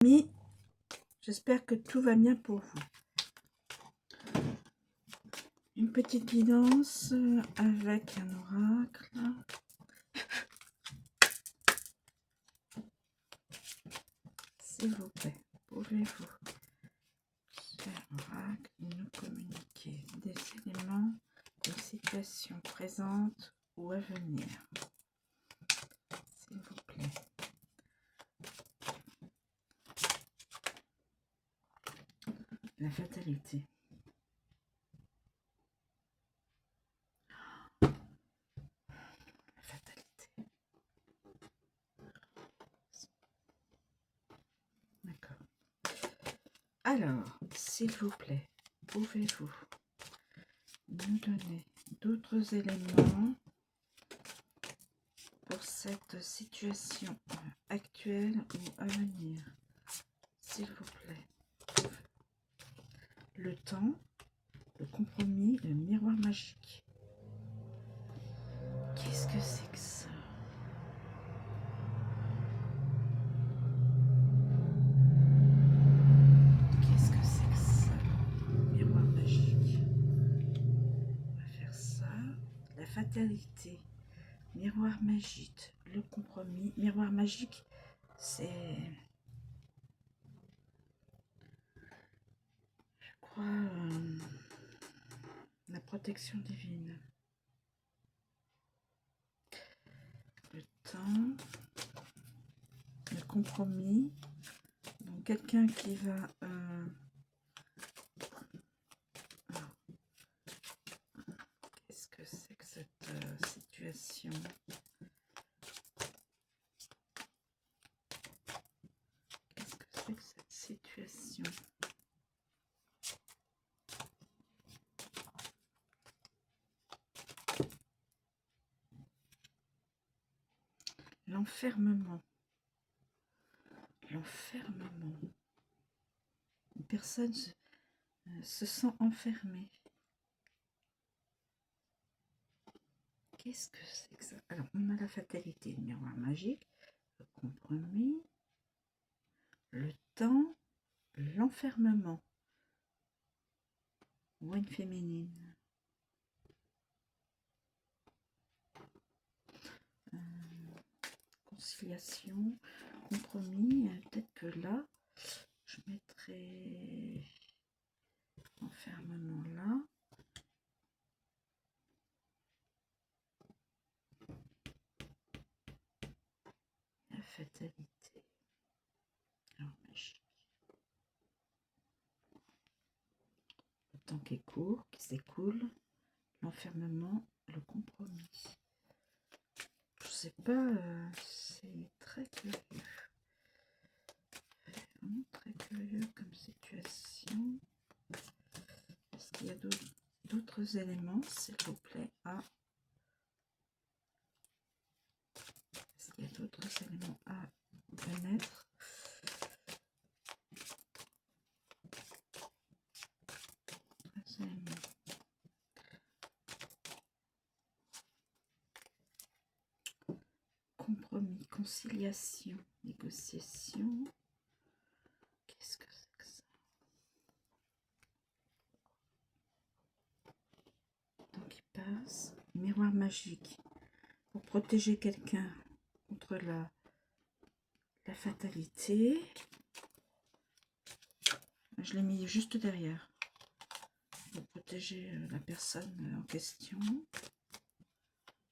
Amis, j'espère que tout va bien pour vous. Une petite guidance avec un oracle. S'il vous plaît, pouvez-vous, cher oracle, nous communiquer des éléments de situation présente ou à venir? S'il vous plaît. La fatalité. La fatalité. D'accord. Alors, s'il vous plaît, pouvez-vous nous donner d'autres éléments pour cette situation actuelle ou à venir, s'il vous plaît? Le temps, le compromis, le miroir magique. Qu'est-ce que c'est que ça? Qu'est-ce que c'est que ça? Miroir magique. On va faire ça. La fatalité. Miroir magique. Le compromis. Miroir magique, c'est... je crois... la protection divine. Le temps. Le compromis. Donc quelqu'un qui va... qu'est-ce que c'est que cette situation? Qu'est-ce que c'est que cette situation? L'enfermement. L'enfermement. Une personne se sent enfermée. Qu'est-ce que c'est que ça? Alors, on a la fatalité, le miroir magique, le compromis, le temps, l'enfermement. Ou une féminine. Conciliation, compromis. Peut-être que là, je mettrai enfermement là. La fatalité. Alors, magique. Le temps qui est court, qui s'écoule. L'enfermement, le compromis. Je sais pas, c'est très curieux. Vraiment très curieux comme situation. Est-ce qu'il y a d'autres éléments, s'il vous plaît? Ah. Est-ce qu'il y a d'autres éléments à connaître? Compromis, conciliation, négociation. Qu'est-ce que c'est que ça? Donc il passe. Miroir magique. Pour protéger quelqu'un contre la fatalité. Je l'ai mis juste derrière. Pour protéger la personne en question.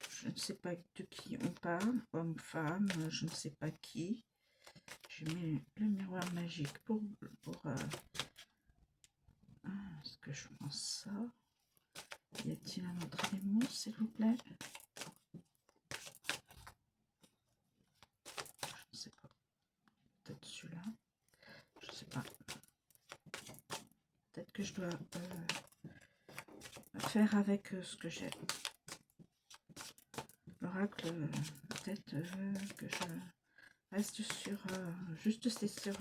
Je ne sais pas de qui on parle, homme, femme, je ne sais pas qui. Je mets le miroir magique pour est-ce que je pense ça? Y a-t-il un autre élément, s'il vous plaît? Je ne sais pas. Peut-être celui-là. Je ne sais pas. Peut-être que je dois faire avec ce que j'ai. L'oracle, peut-être que je reste sur juste c'est sur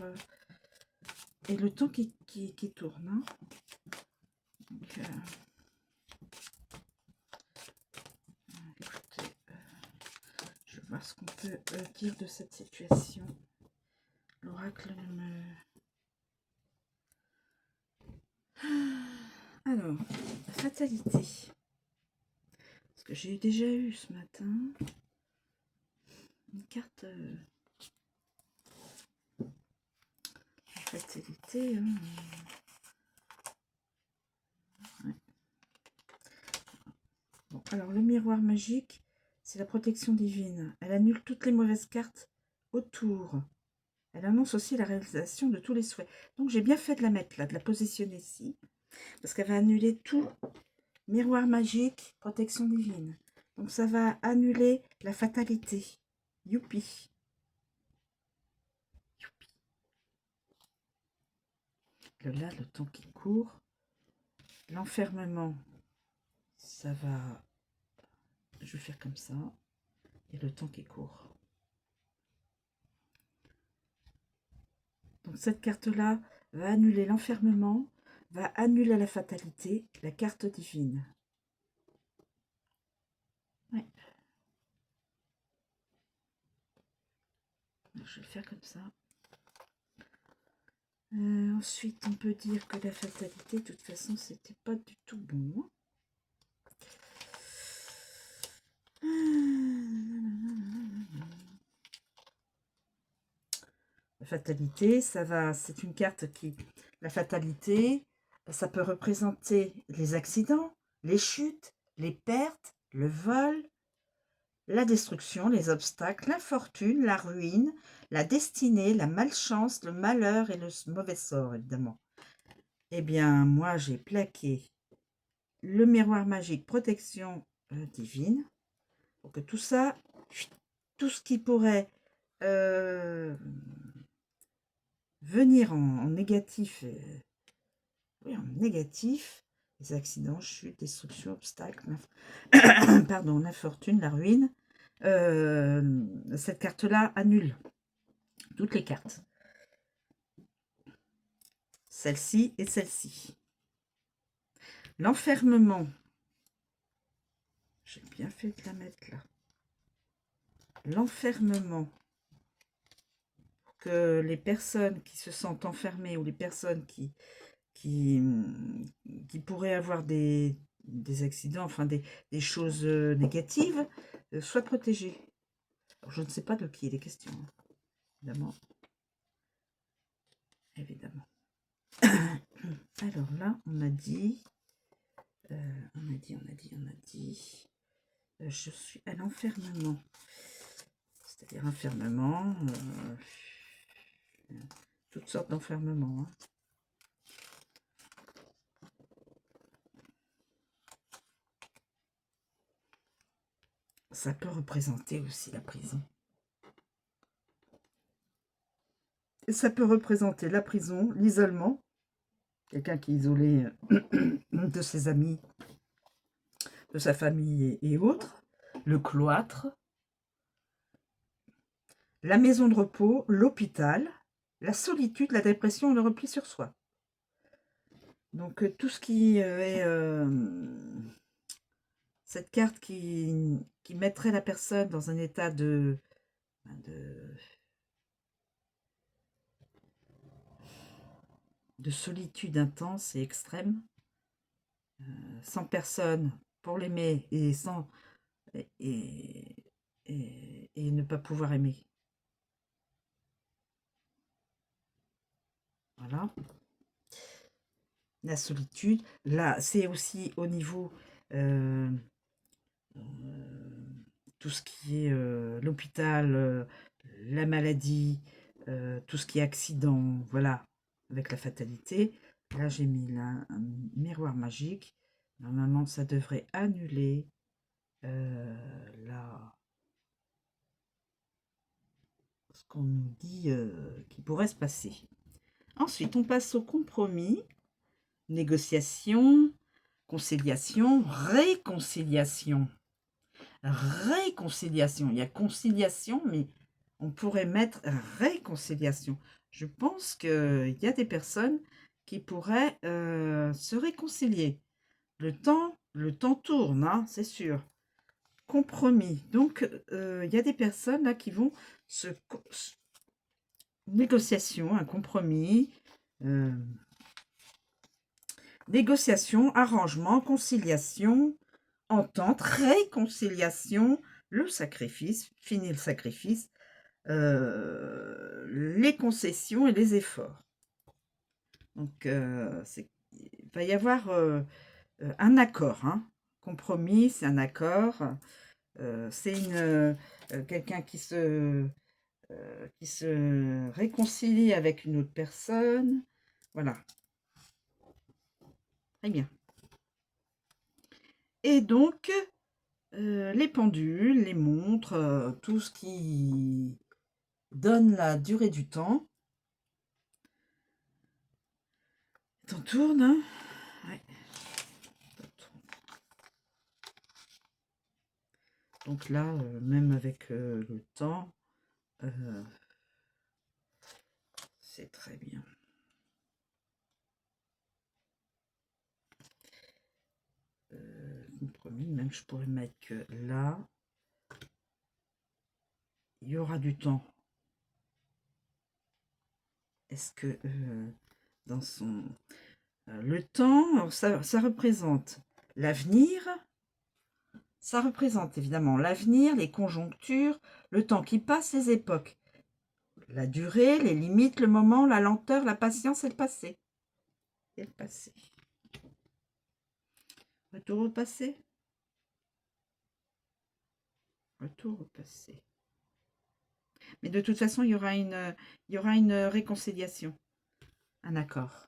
et le temps qui tourne, hein. Donc écoutez, je vais voir ce qu'on peut dire de cette situation L'oracle ne me... Alors, fatalité. Parce que j'ai déjà eu ce matin une carte fatalité. Hein. Ouais. Bon, alors, le miroir magique, c'est la protection divine. Elle annule toutes les mauvaises cartes autour. Elle annonce aussi la réalisation de tous les souhaits. Donc, j'ai bien fait de la mettre là, de la positionner ici. Parce qu'elle va annuler tout. Miroir magique, protection divine. Donc, ça va annuler la fatalité. Youpi. Youpi. Là, le temps qui court. L'enfermement, ça va... Je vais faire comme ça. Et le temps qui court. Donc, cette carte-là va annuler l'enfermement, va annuler la fatalité, la carte divine. Ouais. Je vais le faire comme ça. Ensuite, on peut dire que la fatalité, de toute façon, c'était pas du tout bon. La fatalité, ça va, c'est une carte qui... La fatalité, ça peut représenter les accidents, les chutes, les pertes, le vol, la destruction, les obstacles, l'infortune, la ruine, la destinée, la malchance, le malheur et le mauvais sort, évidemment. Eh bien, moi, j'ai plaqué le miroir magique protection divine pour que tout ça, tout ce qui pourrait venir en négatif, oui, en négatif, les accidents, chutes, destruction, obstacles, pardon, l'infortune, la ruine, cette carte-là annule toutes les cartes. Celle-ci et celle-ci. L'enfermement. J'ai bien fait de la mettre là. L'enfermement. Que les personnes qui se sentent enfermées ou les personnes qui pourraient avoir des accidents, enfin des choses négatives, soient protégées. Alors, je ne sais pas de qui il est question, hein, évidemment. Évidemment. Alors là, on a dit, je suis à l'enfermement. C'est-à-dire enfermement, toutes sortes d'enfermements. Hein. Ça peut représenter aussi la prison. Et ça peut représenter la prison, l'isolement, quelqu'un qui est isolé de ses amis, de sa famille et autres, le cloître, la maison de repos, l'hôpital, la solitude, la dépression, le repli sur soi. Donc tout ce qui est cette carte qui mettrait la personne dans un état de solitude intense et extrême, sans personne pour l'aimer et sans et ne pas pouvoir aimer. Voilà. La solitude, là, c'est aussi au niveau tout ce qui est l'hôpital, la maladie, tout ce qui est accident, voilà, avec la fatalité. Là, j'ai mis là un miroir magique. Normalement, ça devrait annuler ce qu'on nous dit qui pourrait se passer. Ensuite, on passe au compromis, négociation, conciliation, réconciliation. Réconciliation. Il y a conciliation, mais on pourrait mettre réconciliation. Je pense qu'il y a des personnes qui pourraient se réconcilier. Le temps tourne, hein, c'est sûr. Compromis. Donc, il y a des personnes là qui vont négociation, un compromis, négociation, arrangement, conciliation, entente, réconciliation, le sacrifice, fini le sacrifice, les concessions et les efforts. Donc, il va y avoir un accord, hein. Compromis, c'est un accord. C'est quelqu'un qui se réconcilie avec une autre personne. Voilà. Très bien. Et donc, les pendules, les montres, tout ce qui donne la durée du temps. T'en tournes, hein? Ouais. Donc là, même avec le temps, c'est très bien. Compromis, même je pourrais mettre que là, il y aura du temps. Est-ce que dans son... le temps, alors ça représente l'avenir, ça représente évidemment l'avenir, les conjonctures, le temps qui passe, les époques, la durée, les limites, le moment, la lenteur, la patience et le passé. Et le passé. Retour au passé. Retour au passé. Mais de toute façon, il y aura une réconciliation, un accord.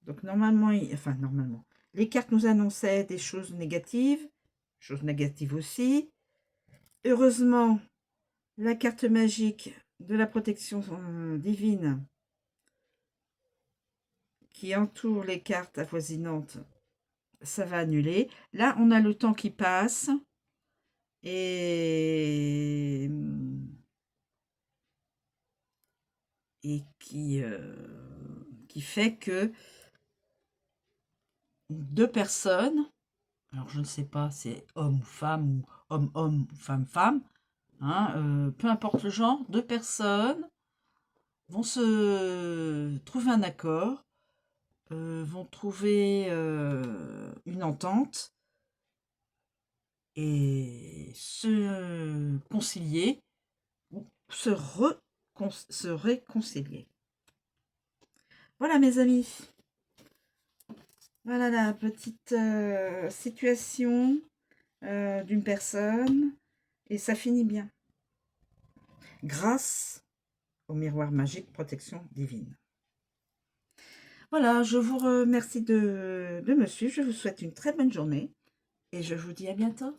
Donc normalement, les cartes nous annonçaient des choses négatives aussi. Heureusement, la carte magique de la protection divine qui entoure les cartes avoisinantes, ça va annuler. Là, on a le temps qui passe et qui fait que deux personnes, alors je ne sais pas, c'est homme ou femme, ou homme-homme, ou femme-femme, hein, peu importe le genre, deux personnes vont se trouver un accord, vont trouver une entente et se concilier ou se réconcilier. Voilà mes amis. Voilà la petite situation d'une personne et ça finit bien. Grâce au miroir magique protection divine. Voilà, je vous remercie de me suivre. Je vous souhaite une très bonne journée et je vous dis à bientôt.